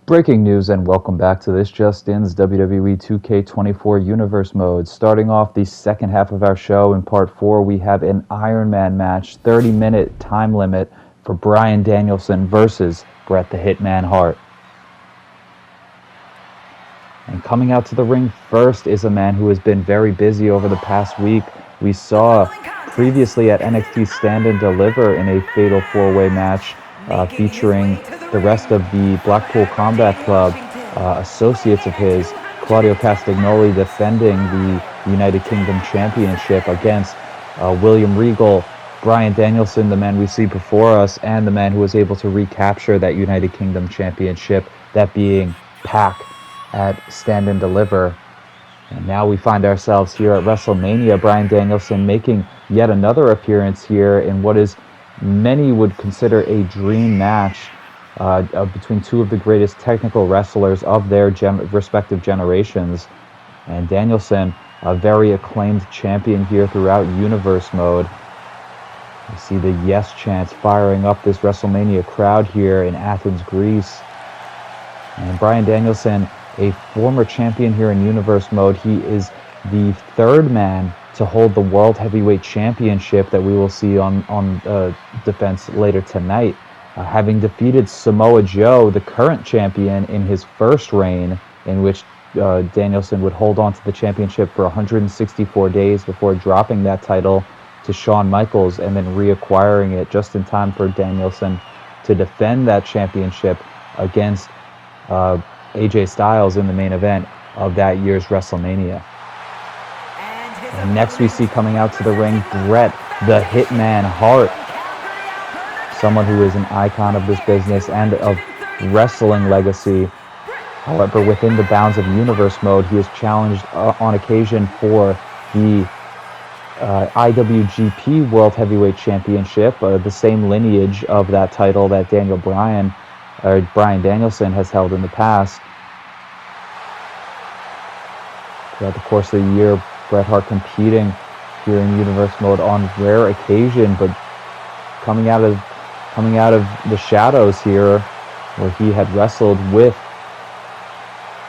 Breaking news and welcome back to this just in's WWE 2k24 Universe mode. Starting off the second half of our show in part 4, we have an Iron Man match, 30-minute time limit for Bryan Danielson versus Bret the Hitman Hart. And coming out to the ring first is a man who has been very busy over the past week. We saw previously at NXT Stand and Deliver in a Fatal 4-Way match featuring the rest of the Blackpool Combat Club, associates of his, Claudio Castagnoli defending the United Kingdom Championship against William Regal, Bryan Danielson, the man we see before us, and the man who was able to recapture that United Kingdom Championship, that being Pac at Stand and Deliver. And now we find ourselves here at WrestleMania, Bryan Danielson making yet another appearance here in what is many would consider a dream match between two of the greatest technical wrestlers of their respective generations. And Danielson, a very acclaimed champion here throughout Universe mode. You see the yes chants firing up this WrestleMania crowd here in Athens, Greece. And Bryan Danielson, a former champion here in Universe mode, he is the third man to hold the World Heavyweight Championship that we will see on defense later tonight, having defeated Samoa Joe, the current champion, in his first reign, in which Danielson would hold on to the championship for 164 days before dropping that title to Shawn Michaels and then reacquiring it just in time for Danielson to defend that championship against AJ Styles in the main event of that year's WrestleMania. And next we see coming out to the ring, Bret the Hitman Hart, someone who is an icon of this business and of wrestling legacy. However, within the bounds of Universe mode, he is challenged on occasion for the IWGP World Heavyweight Championship, the same lineage of that title that Bryan Danielson has held in the past. Throughout the course of the year, Bret Hart competing here in Universe mode on rare occasion, but coming out of the shadows here, where he had wrestled with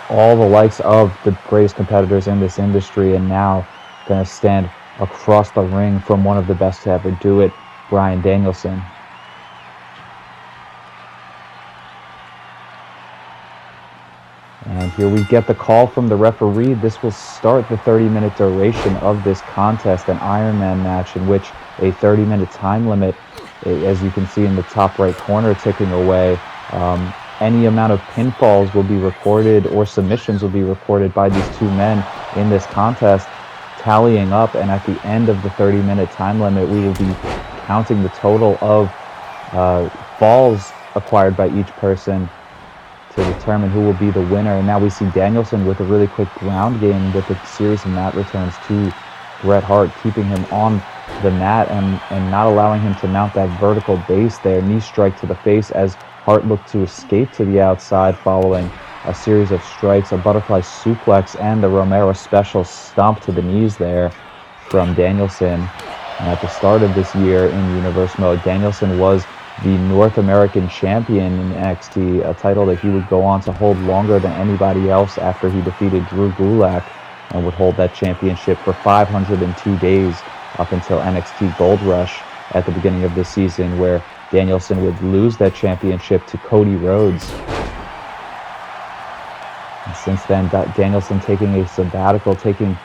all the likes of the greatest competitors in this industry, and now going to stand across the ring from one of the best to ever do it, Bryan Danielson. And here we get the call from the referee. This will start the 30-minute duration of this contest, an Iron Man match in which a 30-minute time limit, as you can see in the top right corner, ticking away. Any amount of pinfalls will be recorded or submissions will be recorded by these two men in this contest, tallying up, and at the end of the 30-minute time limit, we will be counting the total of falls acquired by each person to determine who will be the winner. And now we see Danielson with a really quick ground game with a series of mat returns to Bret Hart, keeping him on the mat and not allowing him to mount that vertical base there. Knee strike to the face as Hart looked to escape to the outside following a series of strikes, a butterfly suplex, and the Romero special stomp to the knees there from Danielson. And at the start of this year in Universe mode, Danielson was the North American champion in NXT, a title that he would go on to hold longer than anybody else after he defeated Drew Gulak, and would hold that championship for 502 days up until NXT Gold Rush at the beginning of this season, where Danielson would lose that championship to Cody Rhodes. And since then, Danielson taking a sabbatical, taking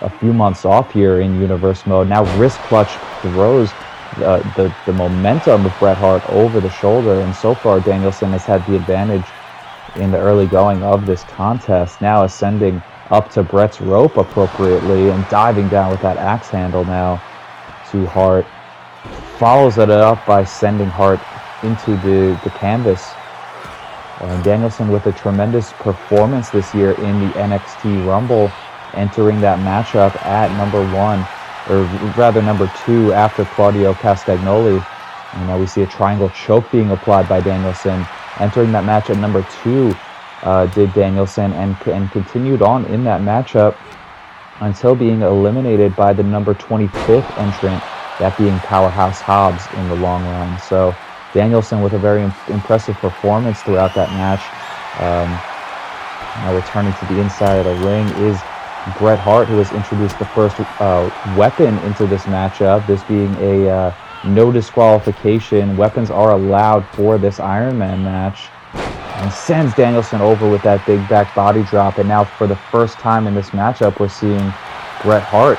a few months off here in Universe mode. Now wrist clutch throws the momentum of Bret Hart over the shoulder, and so far Danielson has had the advantage in the early going of this contest. Now ascending up to Bret's rope appropriately and diving down with that axe handle now to Hart. Follows it up by sending Hart into the canvas. And Danielson with a tremendous performance this year in the NXT Rumble, entering that matchup at number 1, or rather number 2 after Claudio Castagnoli. And now we see a triangle choke being applied by Danielson. Entering that match at number 2 did Danielson, and continued on in that matchup until being eliminated by the number 25th entrant, that being Powerhouse Hobbs in the long run. So Danielson with a very impressive performance throughout that match, Now returning to the inside of the ring is Bret Hart, who has introduced the first weapon into this matchup, this being a no disqualification. Weapons are allowed for this Iron Man match. And sends Danielson over with that big back body drop. And now for the first time in this matchup, we're seeing Bret Hart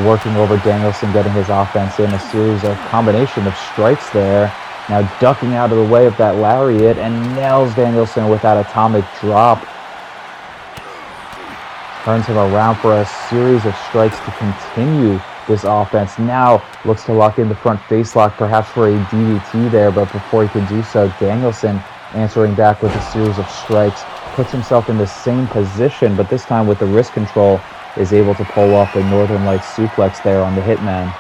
working over Danielson, getting his offense in. A series of combination of strikes there. Now ducking out of the way of that lariat and nails Danielson with that atomic drop. Turns him around for a series of strikes to continue this offense. Now looks to lock in the front face lock, perhaps for a DDT there, but before he could do so, Danielson answering back with a series of strikes, puts himself in the same position, but this time with the wrist control, is able to pull off the Northern Lights suplex there on the Hitman.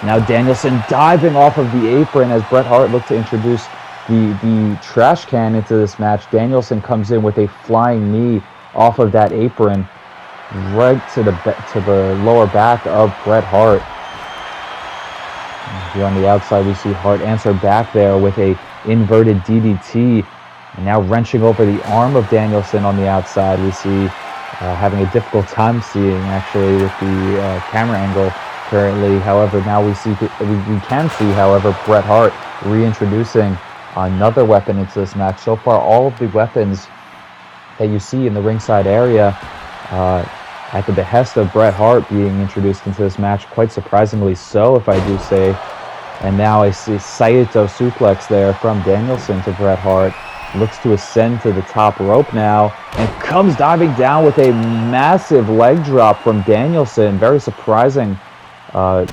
Now Danielson diving off of the apron as Bret Hart looked to introduce the trash can into this match. Danielson comes in with a flying knee off of that apron, right to the lower back of Bret Hart. Here on the outside, we see Hart answer back there with a inverted DDT, and now wrenching over the arm of Danielson on the outside. We see having a difficult time seeing actually with the camera angle currently. However, now we can see, however, Bret Hart reintroducing another weapon into this match. So far, all of the weapons that you see in the ringside area at the behest of Bret Hart being introduced into this match, quite surprisingly so, if I do say. And now I see Saito suplex there from Danielson to Bret Hart. Looks to ascend to the top rope now and comes diving down with a massive leg drop from Danielson. Very surprising, a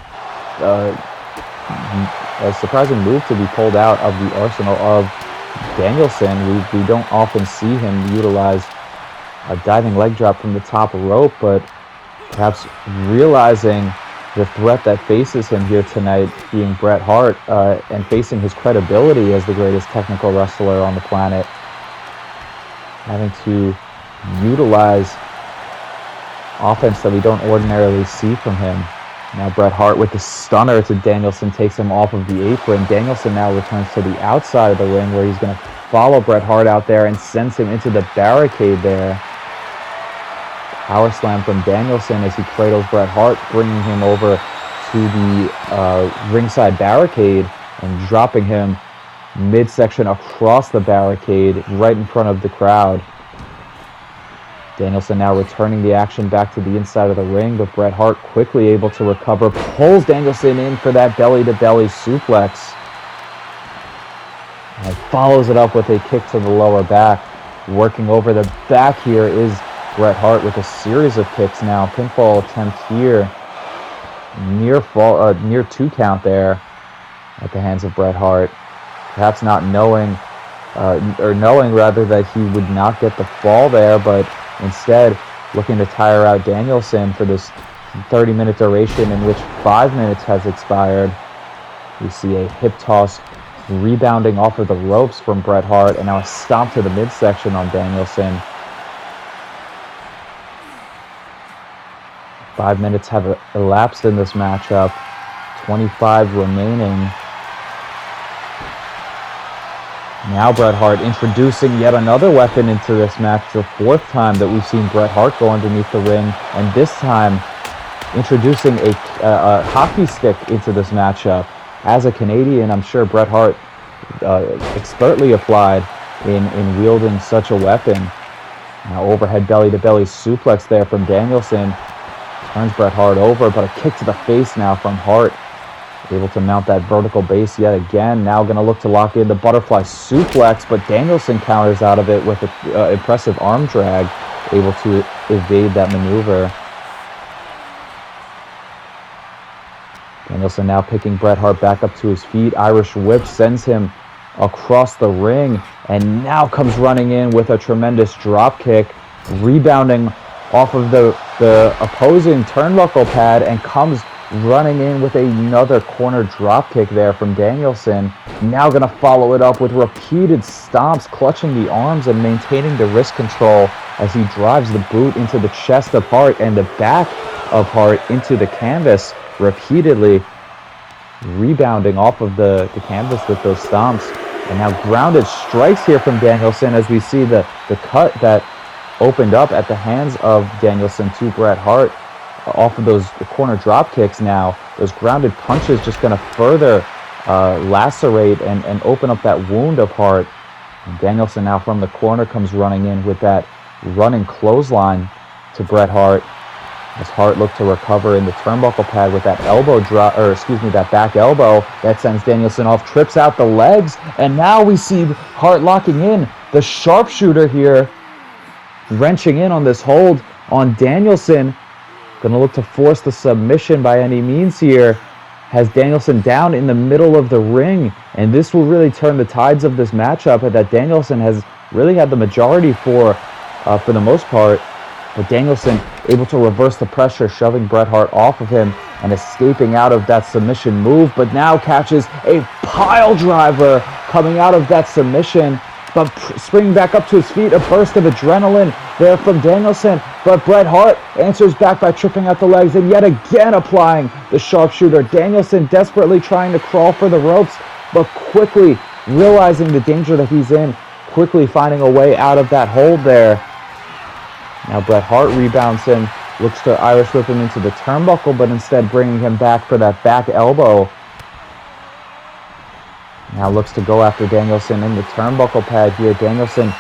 surprising move to be pulled out of the arsenal of Danielson. We don't often see him utilize a diving leg drop from the top rope, but perhaps realizing the threat that faces him here tonight, being Bret Hart, and facing his credibility as the greatest technical wrestler on the planet, having to utilize offense that we don't ordinarily see from him. Now Bret Hart with the stunner to Danielson takes him off of the apron. Danielson now returns to the outside of the ring, where he's going to follow Bret Hart out there and sends him into the barricade there. Power slam from Danielson as he cradles Bret Hart, bringing him over to the ringside barricade and dropping him midsection across the barricade right in front of the crowd. Danielson now returning the action back to the inside of the ring, but Bret Hart quickly able to recover, pulls Danielson in for that belly-to-belly suplex, and follows it up with a kick to the lower back. Working over the back here is Bret Hart with a series of kicks now. Pinfall attempt here. Near 2 count there at the hands of Bret Hart. Perhaps not knowing rather that he would not get the fall there, but instead looking to tire out Danielson for this 30-minute duration in which 5 minutes has expired. We see a hip toss rebounding off of the ropes from Bret Hart, and now a stomp to the midsection on Danielson. 5 minutes have elapsed in this matchup, 25 remaining. Now Bret Hart introducing yet another weapon into this match, the 4th time that we've seen Bret Hart go underneath the ring, and this time introducing a hockey stick into this matchup. As a Canadian, I'm sure Bret Hart expertly applied in wielding such a weapon. Now overhead belly-to-belly suplex there from Danielson. Turns Bret Hart over, but a kick to the face now from Hart. Able to mount that vertical base yet again. Now going to look to lock in the butterfly suplex, but Danielson counters out of it with an impressive arm drag, able to evade that maneuver. Danielson now picking Bret Hart back up to his feet. Irish whip sends him across the ring, and now comes running in with a tremendous drop kick, rebounding off of the opposing turnbuckle pad, and comes running in with another corner drop kick there from Danielson. Now going to follow it up with repeated stomps, clutching the arms and maintaining the wrist control as he drives the boot into the chest of Hart and the back of Hart into the canvas, repeatedly rebounding off of the canvas with those stomps. And now grounded strikes here from Danielson as we see the cut that opened up at the hands of Danielson to Bret Hart off of those corner drop kicks now. Those grounded punches just going to further lacerate and open up that wound of Hart. And Danielson now from the corner comes running in with that running clothesline to Bret Hart. As Hart looked to recover in the turnbuckle pad with that elbow drop, or excuse me, that back elbow that sends Danielson off, trips out the legs, and now we see Hart locking in. The sharpshooter here, wrenching in on this hold on Danielson. Going to look to force the submission by any means here. Has Danielson down in the middle of the ring, and this will really turn the tides of this matchup that Danielson has really had the majority for the most part. But Danielson able to reverse the pressure, shoving Bret Hart off of him and escaping out of that submission move, but now catches a pile driver coming out of that submission, but springing back up to his feet, a burst of adrenaline there from Danielson, but Bret Hart answers back by tripping out the legs and yet again applying the sharpshooter. Danielson desperately trying to crawl for the ropes, but quickly realizing the danger that he's in, quickly finding a way out of that hold there. Now Bret Hart rebounds him, looks to Irish whip him into the turnbuckle, but instead bringing him back for that back elbow. Now looks to go after Danielson in the turnbuckle pad here. Danielson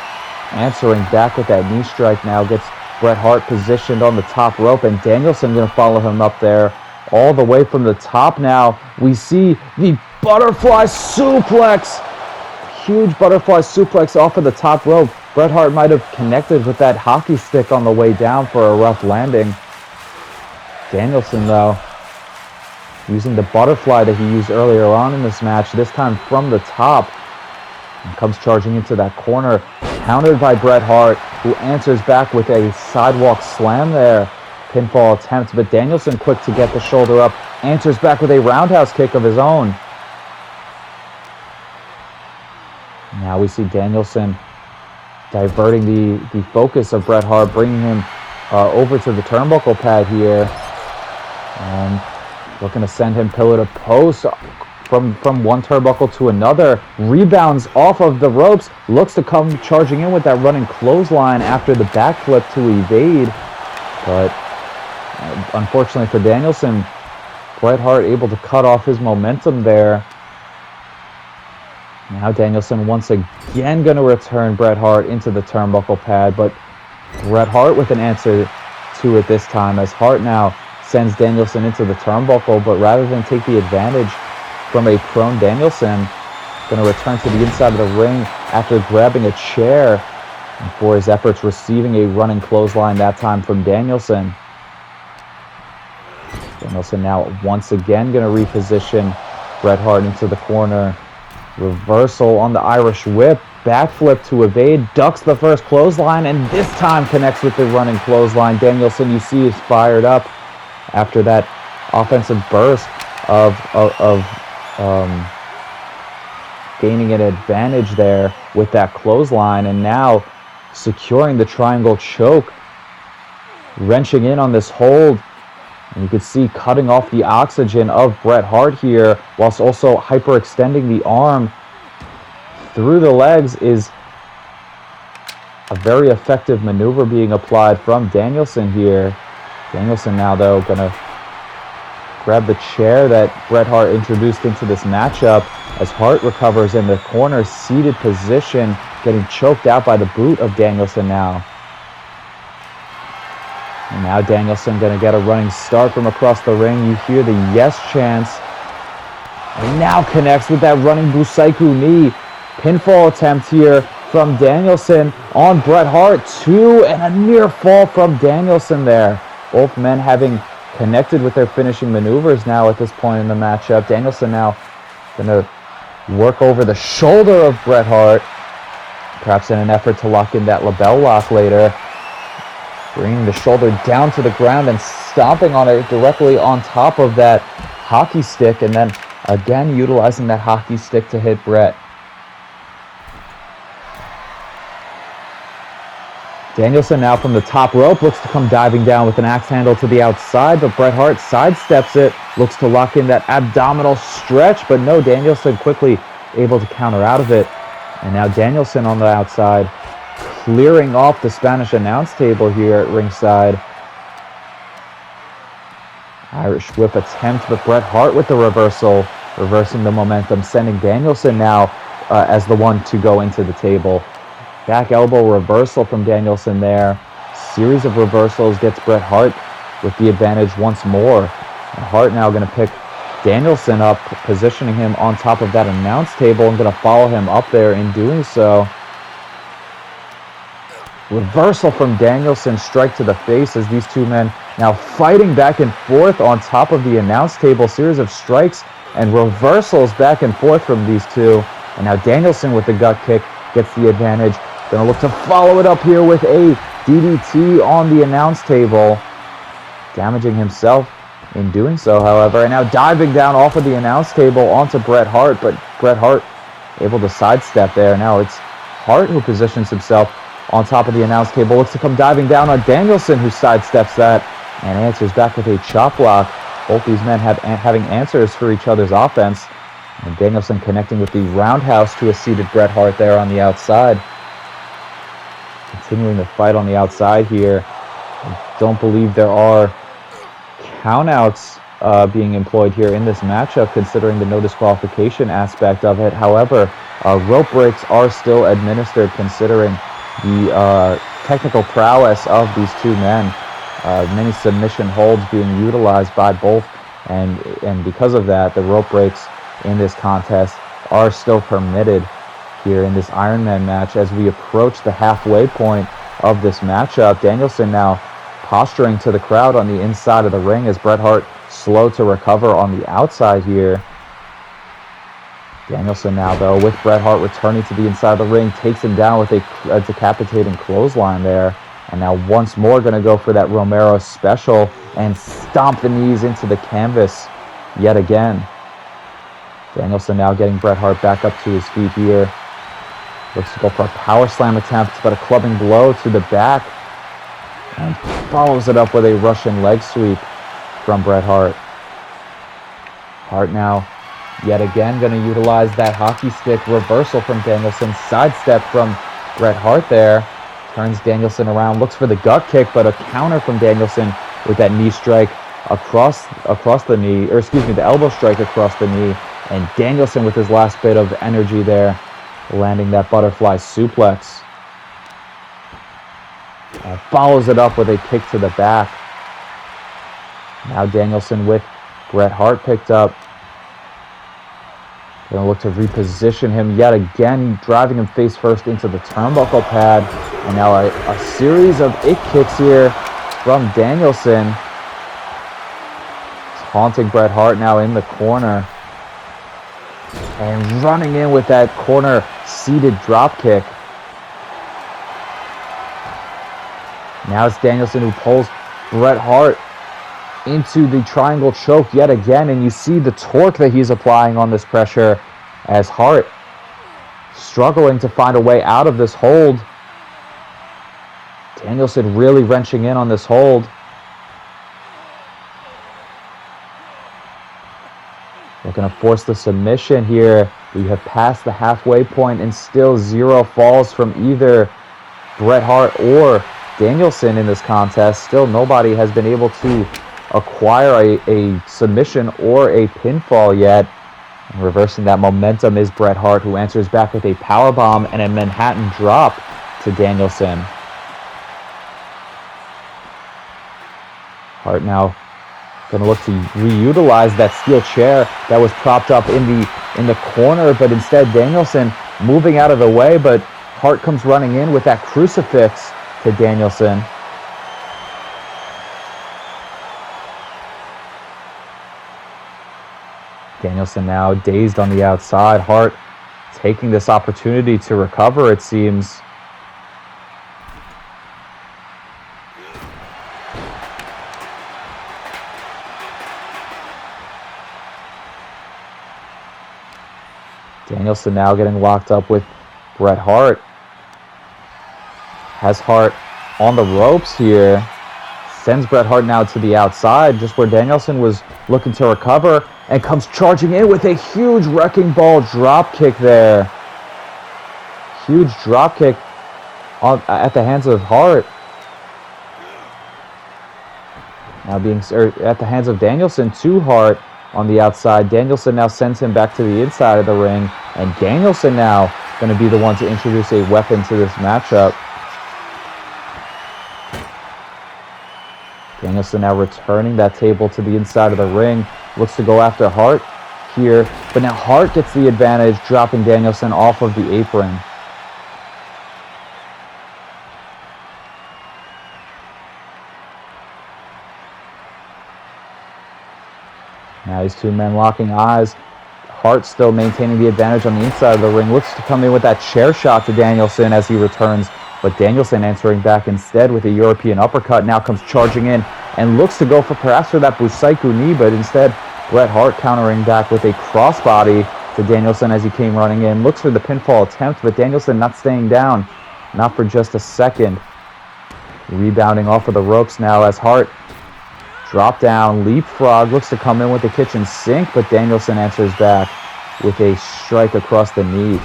answering back with that knee strike now, gets Bret Hart positioned on the top rope, and Danielson going to follow him up there all the way from the top now. We see the butterfly suplex. Huge butterfly suplex off of the top rope. Bret Hart might have connected with that hockey stick on the way down for a rough landing. Danielson, though, using the butterfly that he used earlier on in this match, this time from the top, and comes charging into that corner, countered by Bret Hart, who answers back with a sidewalk slam there. Pinfall attempt, but Danielson quick to get the shoulder up, answers back with a roundhouse kick of his own. Now we see Danielson diverting the focus of Bret Hart, bringing him over to the turnbuckle pad here, and looking to send him pillar to post from one turnbuckle to another. Rebounds off of the ropes, looks to come charging in with that running clothesline after the backflip to evade, but unfortunately for Danielson, Bret Hart able to cut off his momentum there. Now Danielson once again going to return Bret Hart into the turnbuckle pad, but Bret Hart with an answer to it this time, as Hart now sends Danielson into the turnbuckle, but rather than take the advantage from a prone Danielson, going to return to the inside of the ring after grabbing a chair, and for his efforts receiving a running clothesline that time from Danielson. Danielson now once again going to reposition Bret Hart into the corner. Reversal on the Irish whip, backflip to evade, ducks the first clothesline, and this time connects with the running clothesline. Danielson, you see, is fired up after that offensive burst of gaining an advantage there with that clothesline, and now securing the triangle choke, wrenching in on this hold. And you can see cutting off the oxygen of Bret Hart here, whilst also hyperextending the arm through the legs is a very effective maneuver being applied from Danielson here. Danielson now, though, going to grab the chair that Bret Hart introduced into this matchup as Hart recovers in the corner seated position, getting choked out by the boot of Danielson now. And now Danielson going to get a running start from across the ring. You hear the yes chants. And now connects with that running Busaiku knee. Pinfall attempt here from Danielson on Bret Hart. Two, and a near fall from Danielson there. Both men having connected with their finishing maneuvers now at this point in the matchup. Danielson now going to work over the shoulder of Bret Hart, perhaps in an effort to lock in that label lock later. Bringing the shoulder down to the ground and stomping on it directly on top of that hockey stick, and then again utilizing that hockey stick to hit Bret. Danielson now from the top rope looks to come diving down with an axe handle to the outside, but Bret Hart sidesteps it, looks to lock in that abdominal stretch, but no, Danielson quickly able to counter out of it. And now Danielson on the outside, clearing off the Spanish announce table here at ringside. Irish whip attempt, but Bret Hart with the reversal, reversing the momentum, sending Danielson now as the one to go into the table. Back elbow reversal from Danielson there. Series of reversals gets Bret Hart with the advantage once more. And Hart now going to pick Danielson up, positioning him on top of that announce table and going to follow him up there in doing so. Reversal from Danielson, strike to the face as these two men now fighting back and forth on top of the announce table. Series of strikes and reversals back and forth from these two. And now Danielson with the gut kick gets the advantage. Gonna look to follow it up here with a DDT on the announce table. Damaging himself in doing so, however. And now diving down off of the announce table onto Bret Hart. But Bret Hart able to sidestep there. Now it's Hart who positions himself on top of the announce table. Looks to come diving down on Danielson, who sidesteps that and answers back with a chop block. Both these men having answers for each other's offense. And Danielson connecting with the roundhouse to a seated Bret Hart there on the outside. Continuing the fight on the outside here. I don't believe there are countouts being employed here in this matchup, considering the no disqualification aspect of it. However, rope breaks are still administered, considering the technical prowess of these two men. Many submission holds being utilized by both, and because of that, the rope breaks in this contest are still permitted here in this Iron Man match. As we approach the halfway point of this matchup, Danielson now posturing to the crowd on the inside of the ring as Bret Hart slow to recover on the outside here. Danielson now, though, with Bret Hart returning to the inside of the ring, takes him down with a decapitating clothesline there. And now once more going to go for that Romero special and stomp the knees into the canvas yet again. Danielson now getting Bret Hart back up to his feet here. Looks to go for a power slam attempt, but a clubbing blow to the back. And follows it up with a Russian leg sweep from Bret Hart. Hart now yet again going to utilize that hockey stick reversal from Danielson. Sidestep from Bret Hart there. Turns Danielson around, looks for the gut kick, but a counter from Danielson with that knee strike across the knee, or excuse me, the elbow strike across the knee. And Danielson with his last bit of energy there, landing that butterfly suplex. And follows it up with a kick to the back. Now Danielson with Bret Hart picked up. Going to look to reposition him yet again, driving him face first into the turnbuckle pad. And now a series of it kicks here from Danielson. Taunting Bret Hart now in the corner. And running in with that corner seated drop kick. Now it's Danielson who pulls Bret Hart into the triangle choke yet again, and you see the torque that he's applying on this pressure as Hart struggling to find a way out of this hold. Danielson really wrenching in on this hold. They're going to force the submission here. We have passed the halfway point and still 0 falls from either Bret Hart or Danielson in this contest. Still nobody has been able to acquire a submission or a pinfall yet. And reversing that momentum is Bret Hart, who answers back with a powerbomb and a Manhattan drop to Danielson. Hart now going to look to reutilize that steel chair that was propped up in the corner, but instead Danielson moving out of the way, but Hart comes running in with that crucifix to Danielson. Danielson now dazed on the outside. Hart taking this opportunity to recover, it seems. Danielson now getting locked up with Bret Hart. Has Hart on the ropes here. Sends Bret Hart now to the outside, just where Danielson was looking to recover, and comes charging in with a huge wrecking ball drop kick there. huge drop kick at the hands of Hart. Now at the hands of Danielson to Hart on the outside. Danielson now sends him back to the inside of the ring. And Danielson now going to be the one to introduce a weapon to this matchup. Danielson now returning that table to the inside of the ring. Looks to go after Hart here. But now Hart gets the advantage, dropping Danielson off of the apron. Now these two men locking eyes. Hart still maintaining the advantage on the inside of the ring. Looks to come in with that chair shot to Danielson as he returns. But Danielson answering back instead with a European uppercut. Now comes charging in and looks to go perhaps for that Busaiku knee. But instead, Bret Hart countering back with a crossbody to Danielson as he came running in. Looks for the pinfall attempt, but Danielson not staying down. Not for just a second. Rebounding off of the ropes now as Hart drop down, leapfrog, looks to come in with the kitchen sink, but Danielson answers back with a strike across the knee.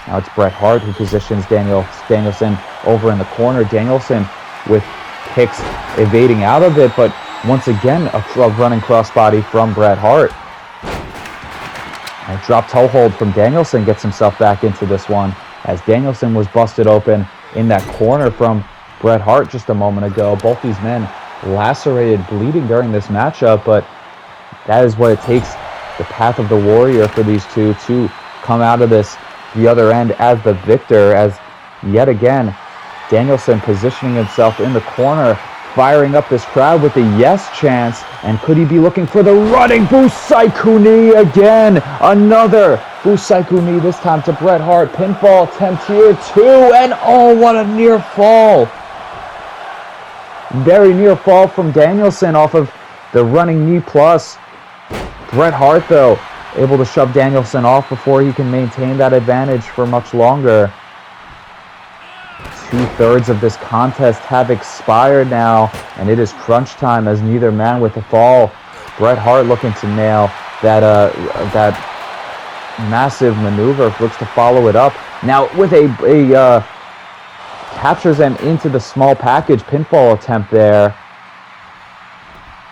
Now it's Bret Hart who positions Danielson over in the corner. Danielson with kicks evading out of it, but once again a running crossbody from Bret Hart. A drop toe hold from Danielson gets himself back into this one as Danielson was busted open in that corner from Bret Hart just a moment ago. Both these men lacerated, bleeding during this matchup, but that is what it takes, the path of the warrior for these two to come out of this the other end as the victor, as yet again Danielson positioning himself in the corner, firing up this crowd with the yes chants. And could he be looking for the running Busaiku knee again? Another Busaiku knee, this time to Bret Hart. Pinfall attempt here too, and oh, what a near fall. Very near fall from Danielson off of the running knee plus. Bret Hart, though, able to shove Danielson off before he can maintain that advantage for much longer. 2/3 of this contest have expired now, and it is crunch time as neither man with the fall. Bret Hart looking to nail that massive maneuver, looks to follow it up. Now with a captures them into the small package pinfall attempt there.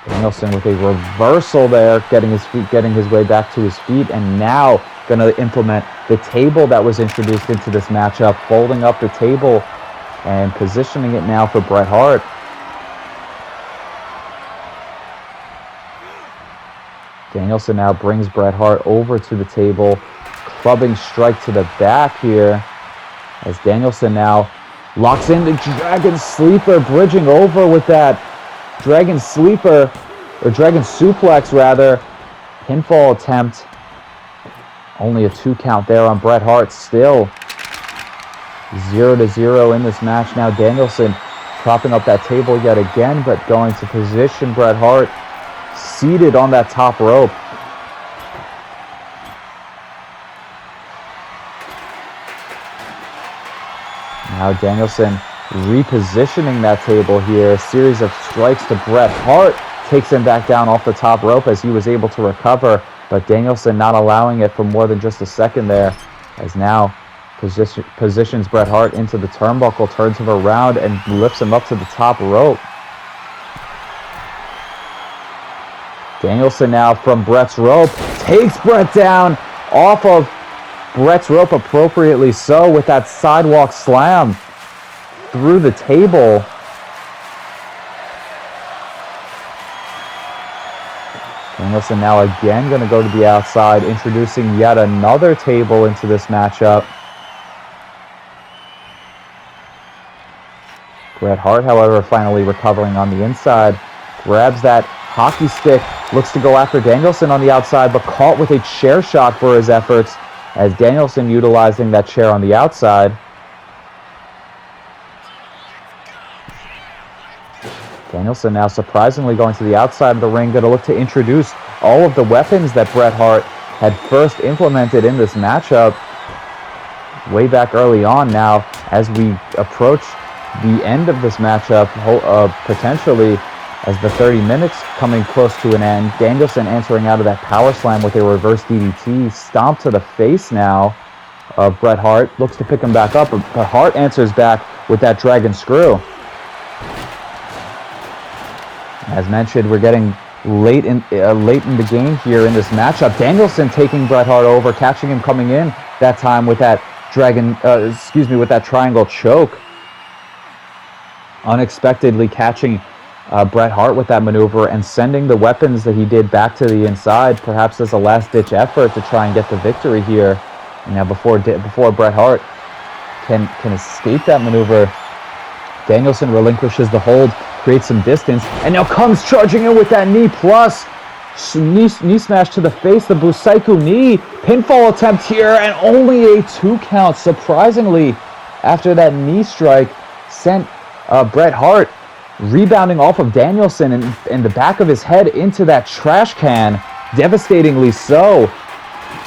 Danielson with a reversal there, getting his way back to his feet, and now going to implement the table that was introduced into this matchup, folding up the table and positioning it now for Bret Hart. Danielson now brings Bret Hart over to the table, clubbing strike to the back here, as Danielson now locks in the Dragon Sleeper, bridging over with that Dragon Sleeper, or Dragon Suplex rather. Pinfall attempt. Only a 2 count there on Bret Hart. Still 0-0 in this match. Now Danielson propping up that table yet again, but going to position Bret Hart seated on that top rope. Now Danielson repositioning that table here. A series of strikes to Bret Hart takes him back down off the top rope as he was able to recover, but Danielson not allowing it for more than just a second there, as now positions Bret Hart into the turnbuckle, turns him around and lifts him up to the top rope. Danielson now from Bret's rope takes Bret down off of Bret's rope, appropriately so, with that sidewalk slam through the table. Danielson now again going to go to the outside, introducing yet another table into this matchup. Bret Hart, however, finally recovering on the inside, grabs that hockey stick, looks to go after Danielson on the outside, but caught with a chair shot for his efforts, as Danielson utilizing that chair on the outside. Danielson now surprisingly going to the outside of the ring, going to look to introduce all of the weapons that Bret Hart had first implemented in this matchup way back early on. Now, as we approach the end of this matchup, potentially as the 30 minutes coming close to an end, Danielson answering out of that power slam with a reverse DDT, stomp to the face now of Bret Hart. Looks to pick him back up, but Hart answers back with that dragon screw. As mentioned, we're getting late in the game here in this matchup. Danielson taking Bret Hart over, catching him coming in that time with that with that triangle choke. Unexpectedly catching Bret Hart with that maneuver and sending the weapons that he did back to the inside, perhaps as a last-ditch effort to try and get the victory here. And now before Bret Hart can escape that maneuver, Danielson relinquishes the hold, creates some distance, and now comes charging in with that knee plus. Knee smash to the face, the Busaiku knee. Pinfall attempt here, and only a 2 count. Surprisingly, after that knee strike, sent Bret Hart rebounding off of Danielson and the back of his head into that trash can, devastatingly so.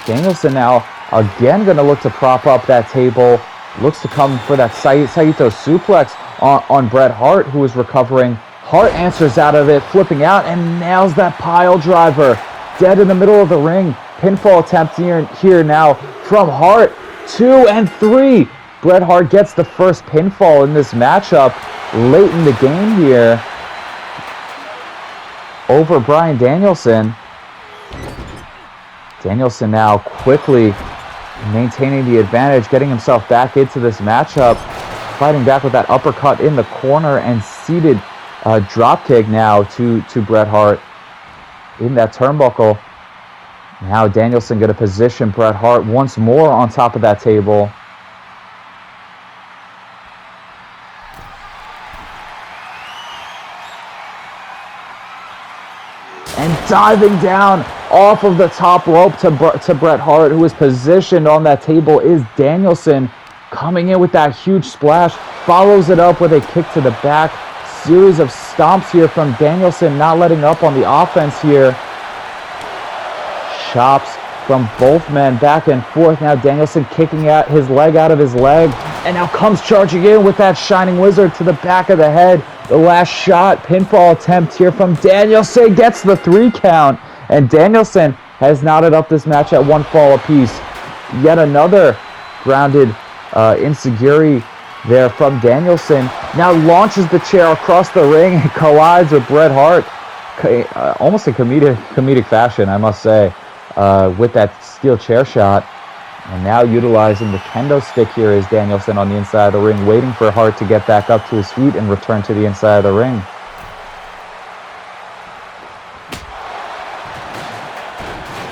Danielson now again going to look to prop up that table, looks to come for that Saito suplex on Bret Hart, who is recovering. Hart answers out of it, flipping out, and nails that pile driver. Dead in the middle of the ring. Pinfall attempt here now from Hart. 2 and 3. Bret Hart gets the first pinfall in this matchup late in the game here over Bryan Danielson. Danielson now quickly maintaining the advantage, getting himself back into this matchup, fighting back with that uppercut in the corner and seated dropkick now to Bret Hart in that turnbuckle. Now Danielson going to position Bret Hart once more on top of that table. And diving down off of the top rope to Bret Hart, who is positioned on that table, is Danielson, coming in with that huge splash, follows it up with a kick to the back. Series of stomps here from Danielson, not letting up on the offense here. Chops from both men back and forth. Now Danielson kicking out his leg out of his leg, and now comes charging in with that Shining Wizard to the back of the head. The last shot, pinfall attempt here from Danielson, gets the 3 count, and Danielson has knotted up this match at 1 fall apiece. Yet another grounded enziguri there from Danielson. Now launches the chair across the ring and collides with Bret Hart, almost in comedic fashion, I must say, with that steel chair shot. And now utilizing the kendo stick here is Danielson on the inside of the ring, waiting for Hart to get back up to his feet and return to the inside of the ring.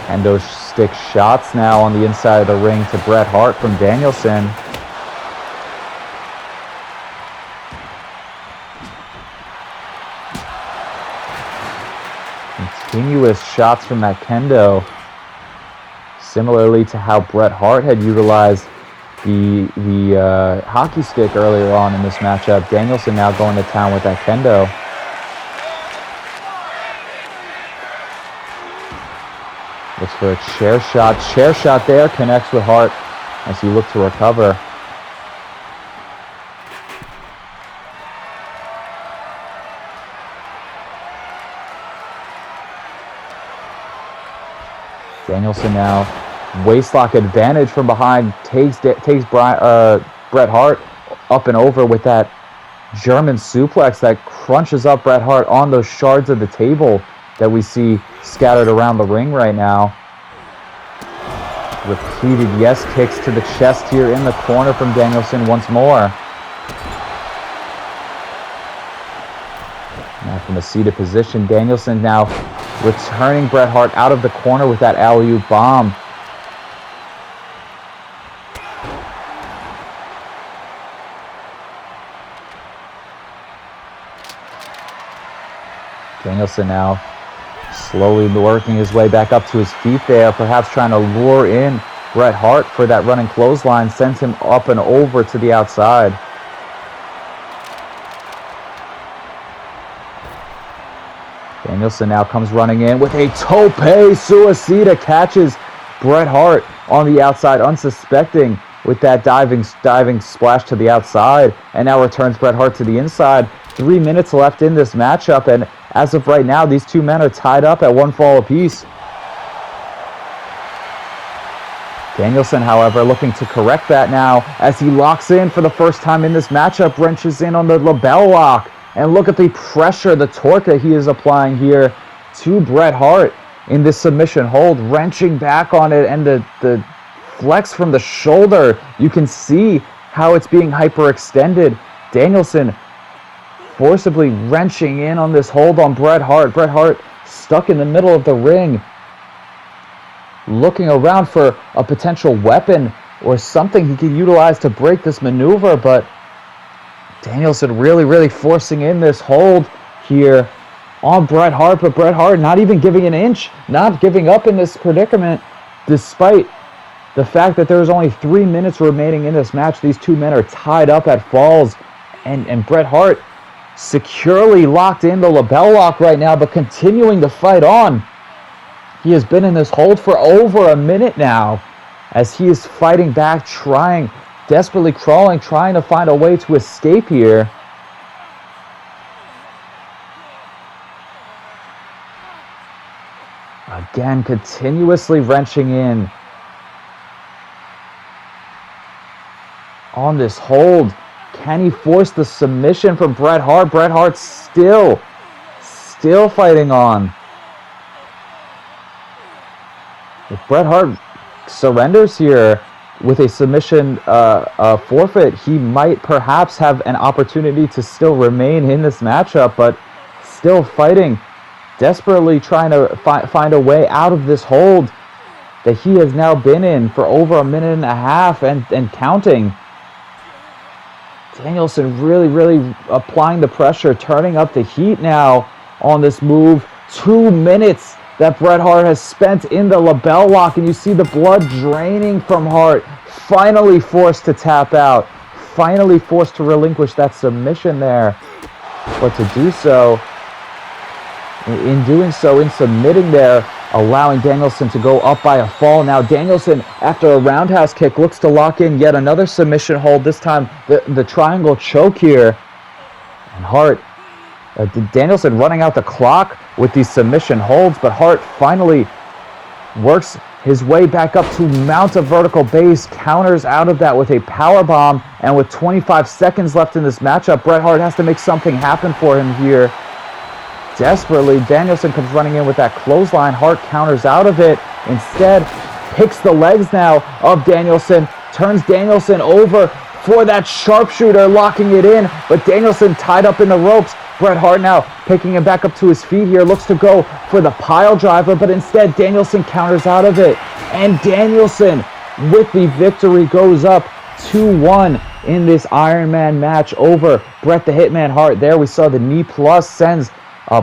Kendo stick shots now on the inside of the ring to Bret Hart from Danielson. Continuous shots from that kendo. Similarly to how Bret Hart had utilized the hockey stick earlier on in this matchup, Danielson now going to town with that kendo. Looks for a chair shot. Chair shot there, connects with Hart as he looked to recover. Danielson now, waistlock advantage from behind, takes Bret Hart up and over with that German suplex that crunches up Bret Hart on those shards of the table that we see scattered around the ring right now. Repeated yes kicks to the chest here in the corner from Danielson once more. Now from a seated position, Danielson now returning Bret Hart out of the corner with that alley-oop bomb. Danielson now slowly working his way back up to his feet there, perhaps trying to lure in Bret Hart for that running clothesline, sends him up and over to the outside. Danielson now comes running in with a tope suicida, catches Bret Hart on the outside, unsuspecting, with that diving splash to the outside, and now returns Bret Hart to the inside. 3 minutes left in this matchup, and as of right now, these two men are tied up at 1 fall apiece. Danielson, however, looking to correct that now as he locks in for the first time in this matchup, wrenches in on the label lock. And look at the pressure, the torque that he is applying here to Bret Hart in this submission hold, wrenching back on it, and the flex from the shoulder. You can see how it's being hyperextended. Danielson forcibly wrenching in on this hold on Bret Hart. Bret Hart stuck in the middle of the ring, looking around for a potential weapon or something he could utilize to break this maneuver, but Danielson really forcing in this hold here on Bret Hart, but Bret Hart not even giving an inch, not giving up in this predicament, despite the fact that there's only 3 minutes remaining in this match. These two men are tied up at falls, and Bret Hart securely locked in the label lock right now, but continuing to fight on. He has been in this hold for over a minute now as he is fighting back, desperately crawling, trying to find a way to escape here. Again, continuously wrenching in on this hold. Can he force the submission from Bret Hart? Bret Hart still fighting on. If Bret Hart surrenders here with a submission forfeit, he might perhaps have an opportunity to still remain in this matchup, but still fighting, desperately trying to find a way out of this hold that he has now been in for over a minute and a half and counting. Danielson really applying the pressure, turning up the heat now on this move. 2 minutes that Bret Hart has spent in the label lock, and you see the blood draining from Hart. Finally forced to tap out, finally forced to relinquish that submission there. But to do so, in doing so, in submitting there, allowing Danielson to go up by a fall. Now Danielson, after a roundhouse kick, looks to lock in yet another submission hold, this time the triangle choke here. And Hart, Danielson running out the clock with these submission holds, but Hart finally works his way back up to mount a vertical base, counters out of that with a power bomb, and with 25 seconds left in this matchup, Bret Hart has to make something happen for him here. Desperately, Danielson comes running in with that clothesline. Hart counters out of it. Instead, picks the legs now of Danielson, turns Danielson over for that sharpshooter, locking it in, but Danielson tied up in the ropes. Bret Hart now picking him back up to his feet here, looks to go for the pile driver, but instead Danielson counters out of it. And Danielson, with the victory, goes up 2-1 in this Iron Man match over Bret the Hitman Hart. There we saw the knee plus sends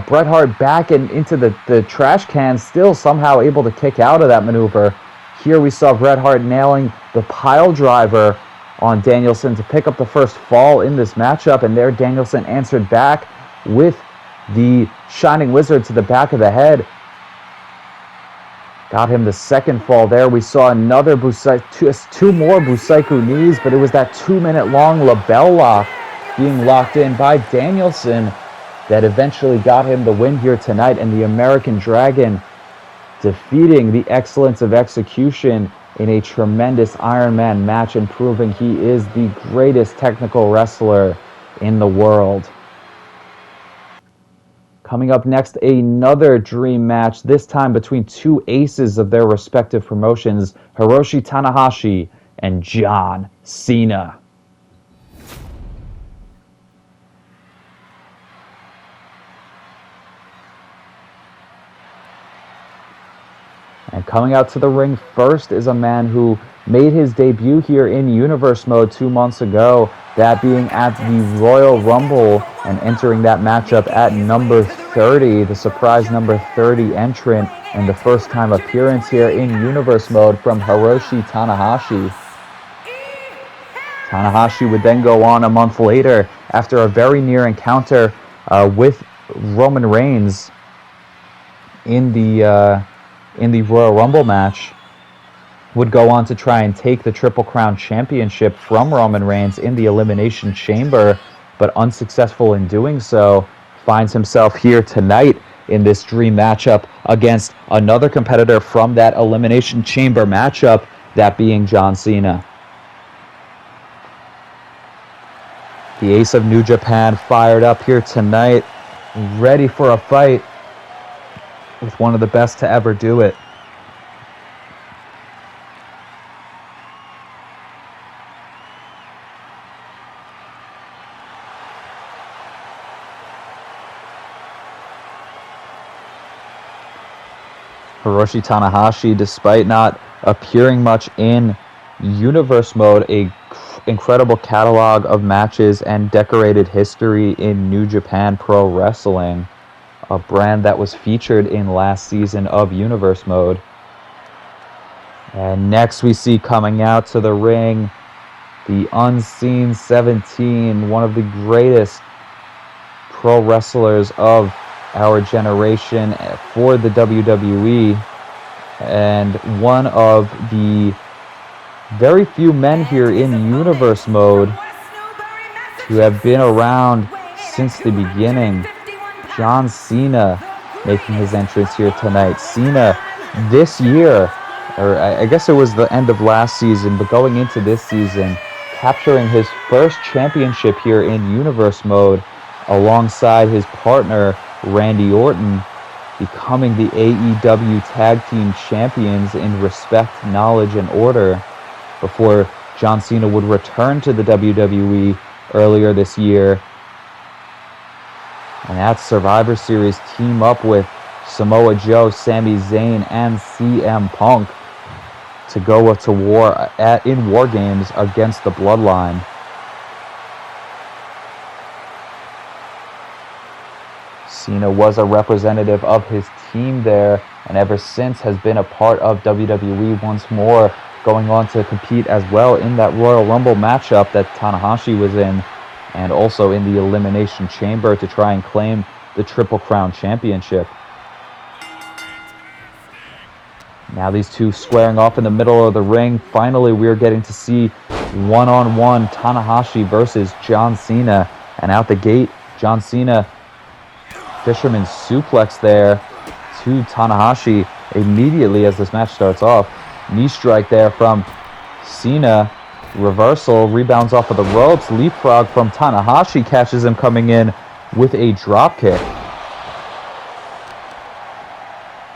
Bret Hart back into the trash can, still somehow able to kick out of that maneuver. Here we saw Bret Hart nailing the pile driver on Danielson to pick up the first fall in this matchup, and there Danielson answered back with the Shining Wizard to the back of the head. Got him the second fall there. We saw another two more Busaiku knees, but it was that 2-minute long label lock being locked in by Danielson that eventually got him the win here tonight, and the American Dragon defeating the Excellence of Execution in a tremendous Iron Man match and proving he is the greatest technical wrestler in the world. Coming up next, another dream match, this time between two aces of their respective promotions, Hiroshi Tanahashi and John Cena. And coming out to the ring first is a man who made his debut here in Universe Mode 2 months ago, that being at the Royal Rumble and entering that matchup at number 30, the surprise number 30 entrant, and the first time appearance here in Universe Mode from Hiroshi Tanahashi. Tanahashi would then go on a month later after a very near encounter with Roman Reigns in the Royal Rumble match, would go on to try and take the Triple Crown Championship from Roman Reigns in the Elimination Chamber, but unsuccessful in doing so, finds himself here tonight in this dream matchup against another competitor from that Elimination Chamber matchup, that being John Cena. The ace of New Japan fired up here tonight, ready for a fight with one of the best to ever do it. Hiroshi Tanahashi, despite not appearing much in Universe Mode, a incredible catalog of matches and decorated history in New Japan Pro Wrestling, a brand that was featured in last season of Universe Mode. And next we see coming out to the ring the Unseen 17, one of the greatest pro wrestlers of our generation for the WWE, and one of the very few men here in Universe Mode who have been around since the beginning. John Cena making his entrance here tonight. Cena this year, or I guess it was the end of last season, but going into this season, capturing his first championship here in Universe Mode alongside his partner Randy Orton, becoming the AEW Tag Team Champions in Respect, Knowledge, and Order, before John Cena would return to the WWE earlier this year. And at Survivor Series, team up with Samoa Joe, Sami Zayn, and CM Punk to go to war in War Games against the Bloodline. Cena was a representative of his team there, and ever since has been a part of WWE once more, going on to compete as well in that Royal Rumble matchup that Tanahashi was in, and also in the Elimination Chamber to try and claim the Triple Crown Championship. Now these two squaring off in the middle of the ring. Finally, we're getting to see one-on-one Tanahashi versus John Cena, and out the gate, John Cena Fisherman suplex there to Tanahashi immediately as this match starts off. Knee strike there from Cena. Reversal, rebounds off of the ropes. Leapfrog from Tanahashi, catches him coming in with a drop kick.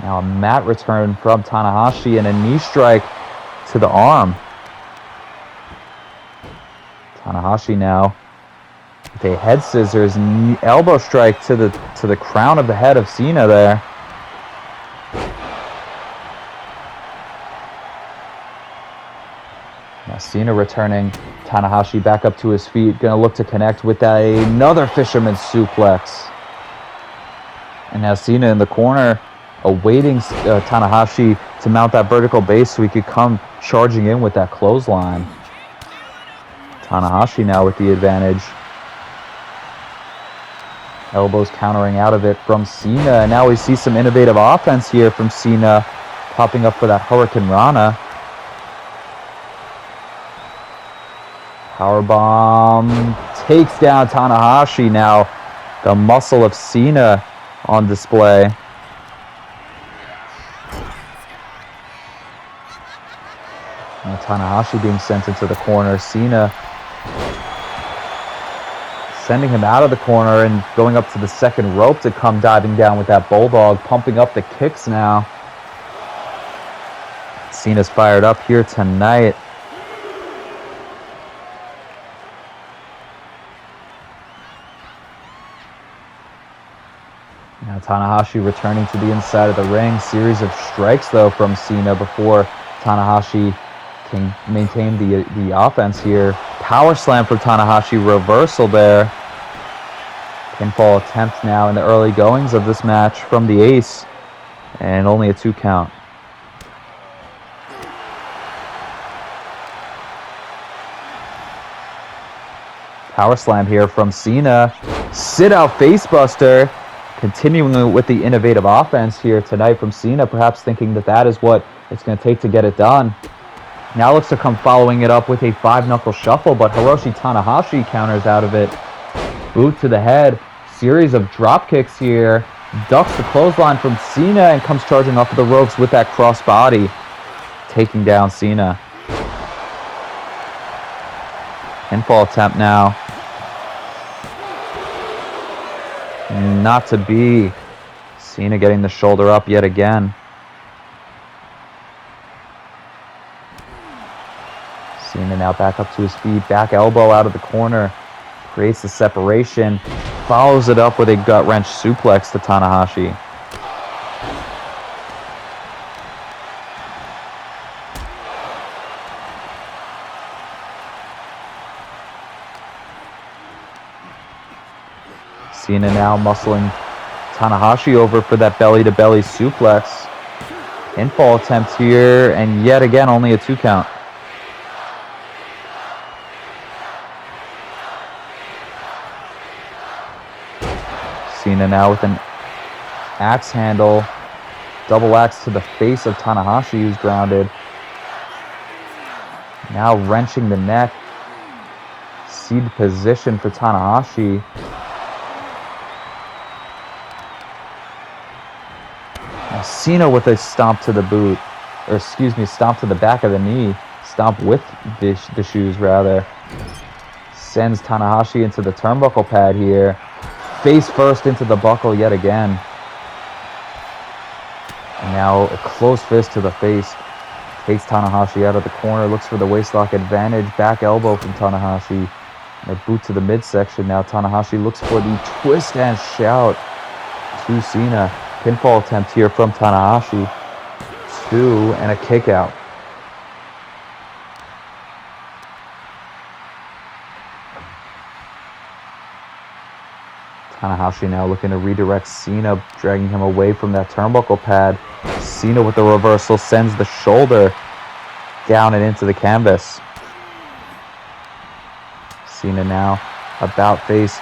Now a mat return from Tanahashi and a knee strike to the arm. Tanahashi now with a head scissors, elbow strike to the crown of the head of Cena there. Now Cena returning Tanahashi back up to his feet, gonna look to connect with another fisherman suplex. And now Cena in the corner, awaiting Tanahashi to mount that vertical base so he could come charging in with that clothesline. Tanahashi now with the advantage. Elbows countering out of it from Cena. And now we see some innovative offense here from Cena, popping up for that Hurricane Rana. Powerbomb takes down Tanahashi. Now the muscle of Cena on display. Now Tanahashi being sent into the corner. Cena sending him out of the corner and going up to the second rope to come diving down with that bulldog, pumping up the kicks now. Cena's fired up here tonight. Now Tanahashi returning to the inside of the ring. Series of strikes though from Cena before Tanahashi can maintain the offense here. Power slam from Tanahashi, reversal there. Pinfall attempt now in the early goings of this match from the ace, and only a 2 count. Power slam here from Cena. Sit out facebuster. Continuing with the innovative offense here tonight from Cena, perhaps thinking that is what it's going to take to get it done. Now looks to come following it up with a 5-knuckle shuffle, but Hiroshi Tanahashi counters out of it. Boot to the head. Series of drop kicks here. Ducks the clothesline from Cena and comes charging off of the ropes with that crossbody, taking down Cena. Pinfall attempt now. Not to be. Cena getting the shoulder up yet again. Cena now back up to his feet. Back elbow out of the corner. Creates the separation. Follows it up with a gut wrench suplex to Tanahashi. Cena now muscling Tanahashi over for that belly-to-belly suplex. Pinfall attempt here, and yet again only a 2 count. Cena now with an axe handle. Double axe to the face of Tanahashi, who's grounded. Now wrenching the neck. Seed position for Tanahashi. Cena with a stomp to the boot, or excuse me, stomp to the back of the knee, stomp with the shoes rather. Sends Tanahashi into the turnbuckle pad here. Face first into the buckle yet again. And now a close fist to the face. Takes Tanahashi out of the corner, looks for the waistlock advantage. Back elbow from Tanahashi. And a boot to the midsection. Now Tanahashi looks for the twist and shout to Cena. Pinfall attempt here from Tanahashi. 2 and a kick out. Tanahashi now looking to redirect Cena, dragging him away from that turnbuckle pad. Cena with the reversal sends the shoulder down and into the canvas. Cena now about face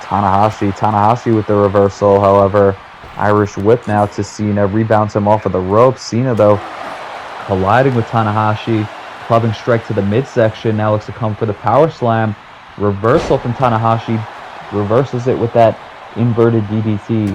Tanahashi. Tanahashi with the reversal, however. Irish whip now to Cena, rebounds him off of the ropes. Cena, though, colliding with Tanahashi, clubbing strike to the midsection. Now looks to come for the power slam. Reversal from Tanahashi, reverses it with that inverted DDT.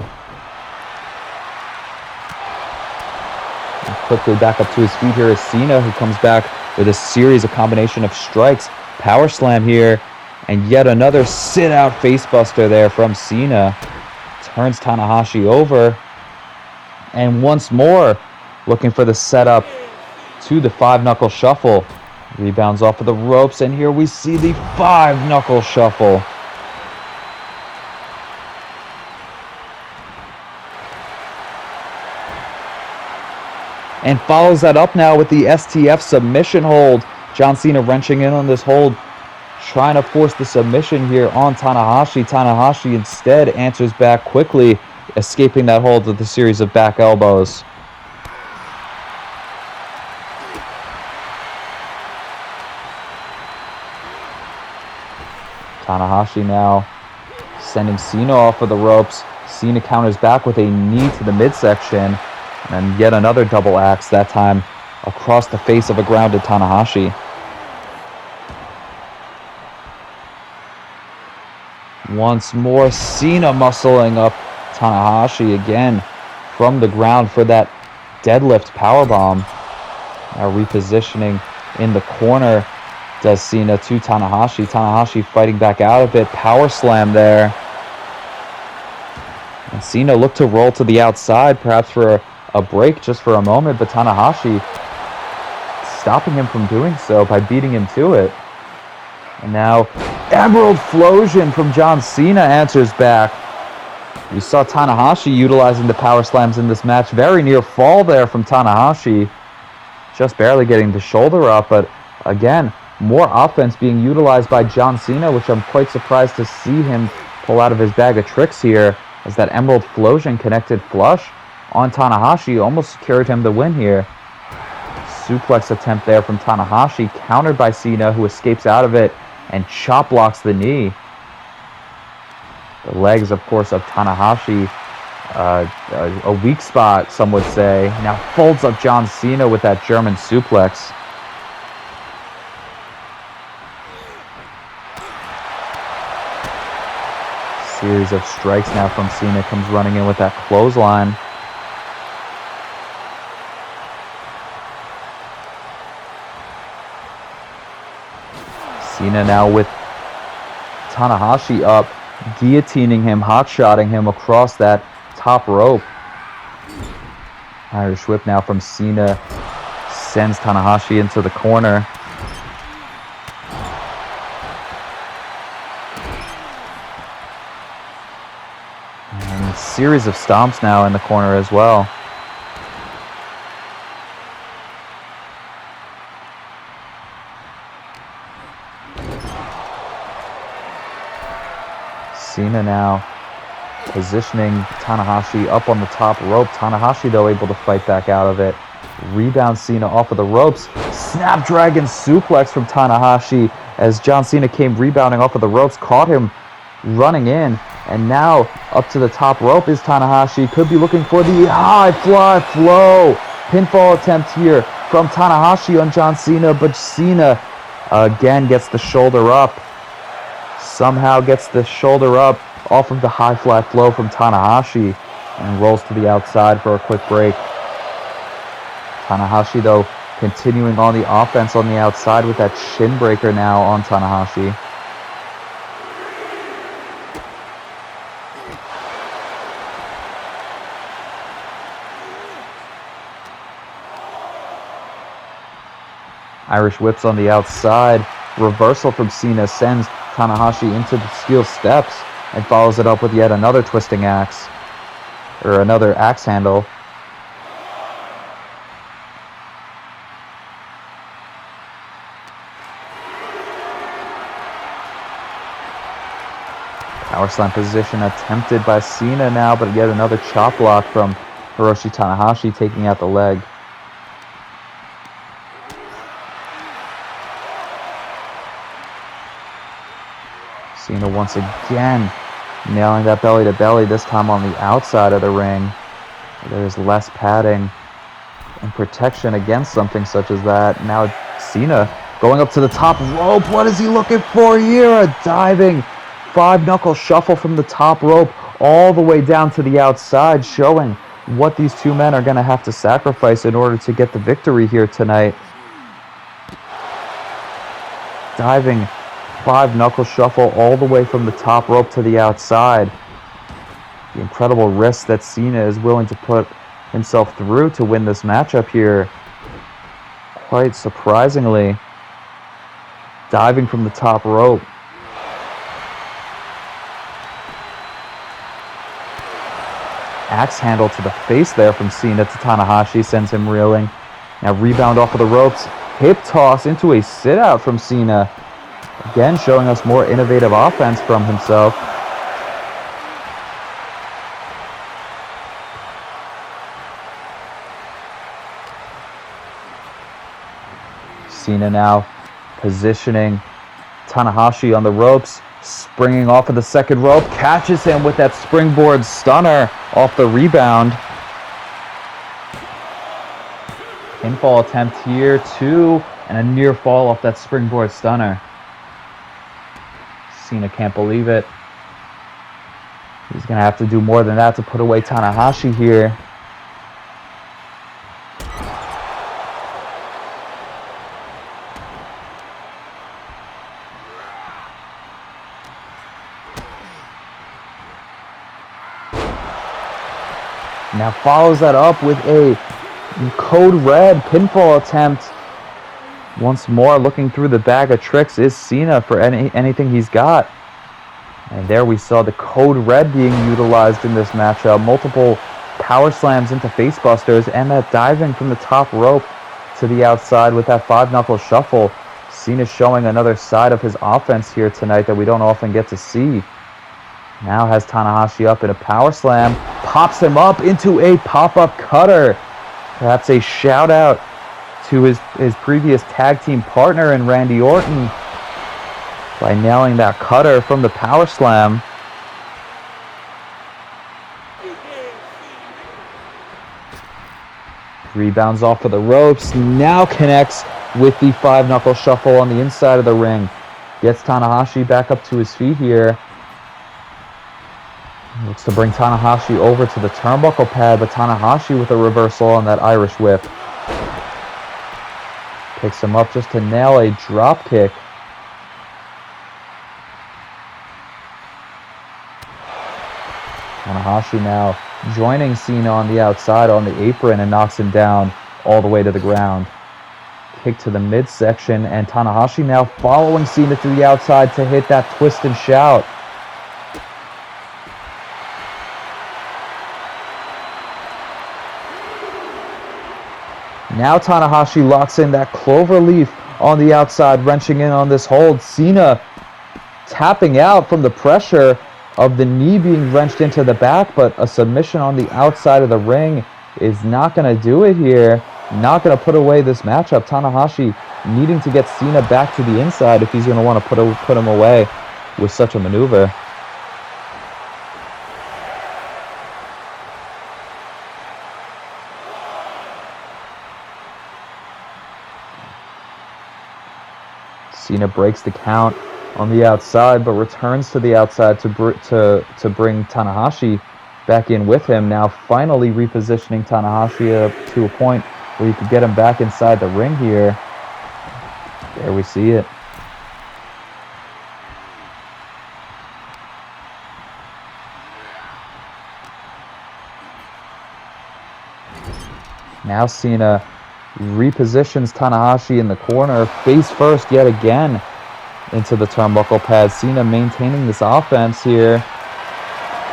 And quickly back up to his feet here is Cena, who comes back with a series of combination of strikes. Power slam here, and yet another sit-out facebuster there from Cena. Turns Tanahashi over, and once more looking for the setup to the 5-knuckle shuffle. Rebounds off of the ropes, and here we see the 5-knuckle shuffle. And follows that up now with the STF submission hold. John Cena wrenching in on this hold, trying to force the submission here on Tanahashi. Tanahashi instead answers back quickly, escaping that hold with a series of back elbows. Tanahashi now sending Cena off of the ropes. Cena counters back with a knee to the midsection, and yet another double axe, that time across the face of a grounded Tanahashi. Once more, Cena muscling up Tanahashi again from the ground for that deadlift powerbomb. Now repositioning in the corner does Cena to Tanahashi. Tanahashi fighting back out of it. Power slam there. And Cena looked to roll to the outside, perhaps for a break just for a moment, but Tanahashi stopping him from doing so by beating him to it. And now Emerald Flosion from John Cena answers back. We saw Tanahashi utilizing the power slams in this match. Very near fall there from Tanahashi. Just barely getting the shoulder up, but again, more offense being utilized by John Cena, which I'm quite surprised to see him pull out of his bag of tricks here, as that Emerald Flosion connected flush on Tanahashi almost secured him the win here. Suplex attempt there from Tanahashi, countered by Cena, who escapes out of it and chop blocks the knee. The legs, of course, of Tanahashi, a weak spot, some would say. Now folds up John Cena with that German suplex. Series of strikes now from Cena, comes running in with that clothesline. Cena now with Tanahashi up, guillotining him, hot-shotting him across that top rope. Irish whip now from Cena sends Tanahashi into the corner. And a series of stomps now in the corner as well. Cena now positioning Tanahashi up on the top rope. Tanahashi, though, able to fight back out of it. Rebound Cena off of the ropes. Snapdragon suplex from Tanahashi as John Cena came rebounding off of the ropes, caught him running in, and now up to the top rope is Tanahashi. Could be looking for the high fly flow. Pinfall attempt here from Tanahashi on John Cena, but Cena again gets the shoulder up. Somehow gets the shoulder up off of the high fly flow from Tanahashi and rolls to the outside for a quick break. Tanahashi, though, continuing on the offense on the outside with that shin breaker now on Tanahashi. Irish whips on the outside. Reversal from Cena sends Tanahashi into the steel steps and follows it up with yet another twisting axe, or another axe handle. Power slam position attempted by Cena now, but yet another chop block from Hiroshi Tanahashi taking out the leg. Cena once again nailing that belly to belly, this time on the outside of the ring. There's less padding and protection against something such as that. Now Cena going up to the top rope. What is he looking for here? A diving five-knuckle shuffle from the top rope all the way down to the outside, showing what these two men are going to have to sacrifice in order to get the victory here tonight. Diving five-knuckle shuffle all the way from the top rope to the outside. The incredible risk that Cena is willing to put himself through to win this matchup here. Quite surprisingly, diving from the top rope. Axe handle to the face there from Cena to Tanahashi sends him reeling. Now rebound off of the ropes. Hip toss into a sit-out from Cena. Again, showing us more innovative offense from himself. Cena now positioning Tanahashi on the ropes, springing off of the second rope, catches him with that springboard stunner off the rebound. Pinfall attempt here too, and a near fall off that springboard stunner. Cena can't believe it. He's going to have to do more than that to put away Tanahashi here. Now follows that up with a code red pinfall attempt. Once more, looking through the bag of tricks is Cena for anything he's got. And there we saw the code red being utilized in this matchup. Multiple power slams into facebusters and that diving from the top rope to the outside with that five-knuckle shuffle. Cena showing another side of his offense here tonight that we don't often get to see. Now has Tanahashi up in a power slam. Pops him up into a pop-up cutter. Perhaps a shout out to his previous tag team partner in Randy Orton by nailing that cutter from the power slam. Rebounds off of the ropes, now connects with the five-knuckle shuffle on the inside of the ring. Gets Tanahashi back up to his feet here. Looks to bring Tanahashi over to the turnbuckle pad, but Tanahashi with a reversal on that Irish whip. Picks him up just to nail a drop kick. Tanahashi now joining Cena on the outside on the apron and knocks him down all the way to the ground. Kick to the midsection, and Tanahashi now following Cena to the outside to hit that twist and shout. Now Tanahashi locks in that clover leaf on the outside, wrenching in on this hold. Cena tapping out from the pressure of the knee being wrenched into the back, but a submission on the outside of the ring is not going to do it here. Not going to put away this matchup. Tanahashi needing to get Cena back to the inside if he's going to want to put him away with such a maneuver. Cena breaks the count on the outside, but returns to the outside to bring Tanahashi back in with him. Now finally repositioning Tanahashi up to a point where you could get him back inside the ring here. There we see it. Now Cena repositions Tanahashi in the corner, face first yet again into the turnbuckle pad. Cena maintaining this offense here.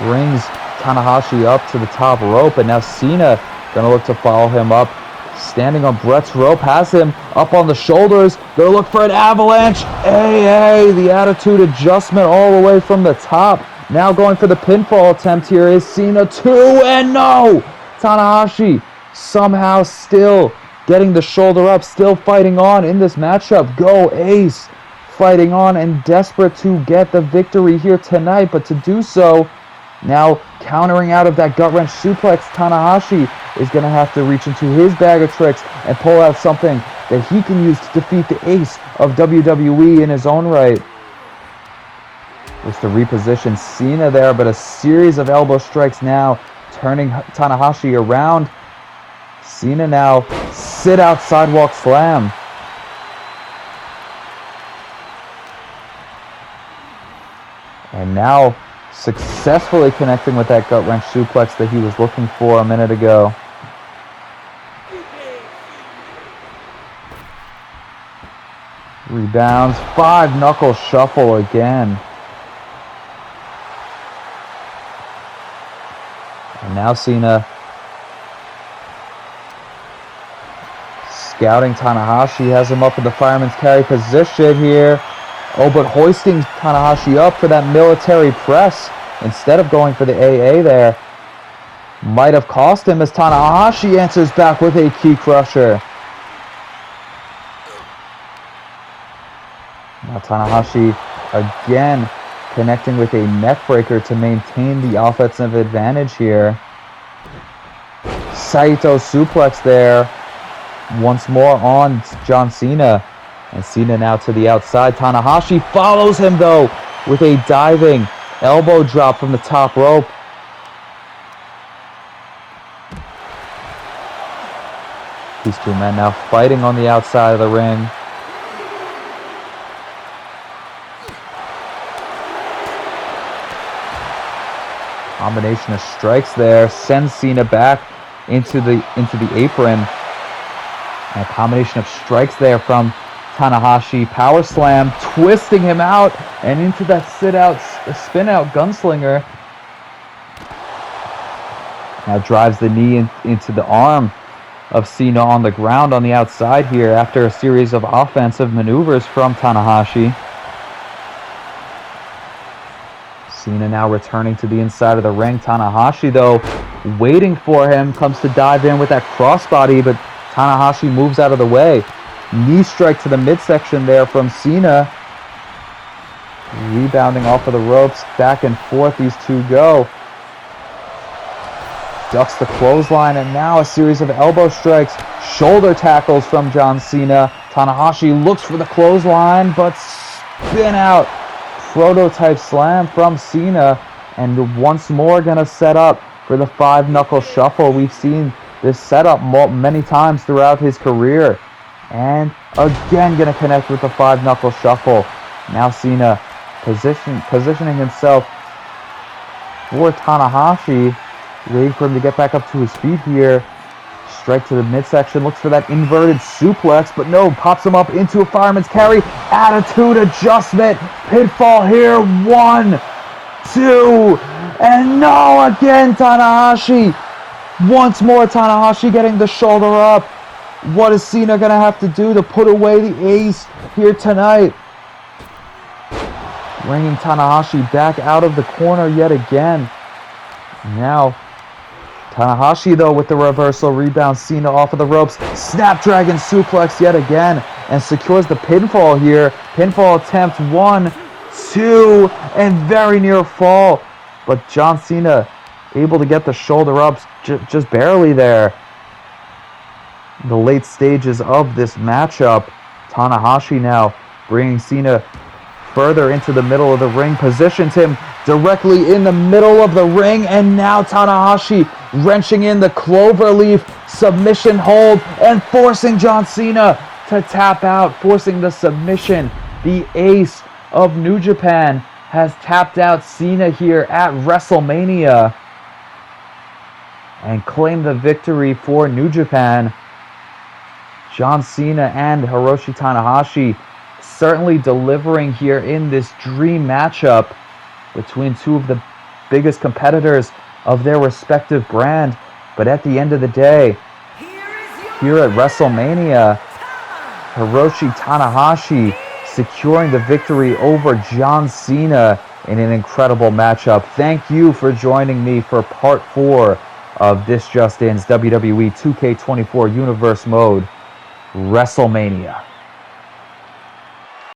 Brings Tanahashi up to the top rope, and now Cena gonna look to follow him up. Standing on Brett's rope, has him up on the shoulders. Gonna look for an avalanche. Hey, the attitude adjustment all the way from the top. Now going for the pinfall attempt here is Cena 2, and no! Tanahashi somehow still getting the shoulder up, still fighting on in this matchup. Go Ace, fighting on and desperate to get the victory here tonight, but to do so, now countering out of that gut-wrench suplex, Tanahashi is going to have to reach into his bag of tricks and pull out something that he can use to defeat the ace of WWE in his own right. Just to reposition Cena there, but a series of elbow strikes now, turning Tanahashi around. Cena now sit-out sidewalk slam. And now successfully connecting with that gut-wrench suplex that he was looking for a minute ago. Rebounds, 5-knuckle shuffle again. And now Cena scouting Tanahashi, has him up in the fireman's carry position here. Oh, but hoisting Tanahashi up for that military press instead of going for the AA there might have cost him, as Tanahashi answers back with a key crusher. Now Tanahashi again connecting with a neck breaker to maintain the offensive advantage here. Saito suplex there. Once more on John Cena. And Cena now to the outside. Tanahashi follows him though with a diving elbow drop from the top rope. These two men now fighting on the outside of the ring. Combination of strikes there sends Cena back into the apron. And a combination of strikes there from Tanahashi. Power slam, twisting him out and into that spin-out gunslinger. Now drives the knee into the arm of Cena on the ground on the outside here after a series of offensive maneuvers from Tanahashi. Cena now returning to the inside of the ring. Tanahashi, though, waiting for him, comes to dive in with that crossbody, but Tanahashi moves out of the way. Knee strike to the midsection there from Cena. Rebounding off of the ropes. Back and forth these two go. Ducks the clothesline, and now a series of elbow strikes. Shoulder tackles from John Cena. Tanahashi looks for the clothesline, but spin out. Prototype slam from Cena, and once more gonna set up for the 5-knuckle shuffle. We've seen this setup many times throughout his career, and again gonna connect with the 5-knuckle shuffle. Now Cena positioning himself for Tanahashi. Waiting for him to get back up to his feet here. Strike to the midsection, looks for that inverted suplex, but no, pops him up into a fireman's carry. Attitude adjustment. Pinfall here. 1, 2, and no, again Tanahashi. Once more Tanahashi getting the shoulder up. What is Cena going to have to do to put away the ace here tonight? Bringing Tanahashi back out of the corner yet again. Now, Tanahashi, though, with the reversal rebound. Cena off of the ropes. Snapdragon suplex yet again. And secures the pinfall here. Pinfall attempt. 1, 2, and very near fall. But John Cena able to get the shoulder up just barely there. The late stages of this matchup. Tanahashi now bringing Cena further into the middle of the ring. Positions him directly in the middle of the ring. And now Tanahashi wrenching in the cloverleaf submission hold and forcing John Cena to tap out, forcing the submission. The ace of New Japan has tapped out Cena here at WrestleMania and claimed the victory for New Japan. John Cena and Hiroshi Tanahashi certainly delivering here in this dream matchup between two of the biggest competitors of their respective brand. But at the end of the day, here at WrestleMania, Hiroshi Tanahashi securing the victory over John Cena in an incredible matchup. Thank you for joining me for part 4 of this Just In's WWE 2k24 Universe Mode WrestleMania.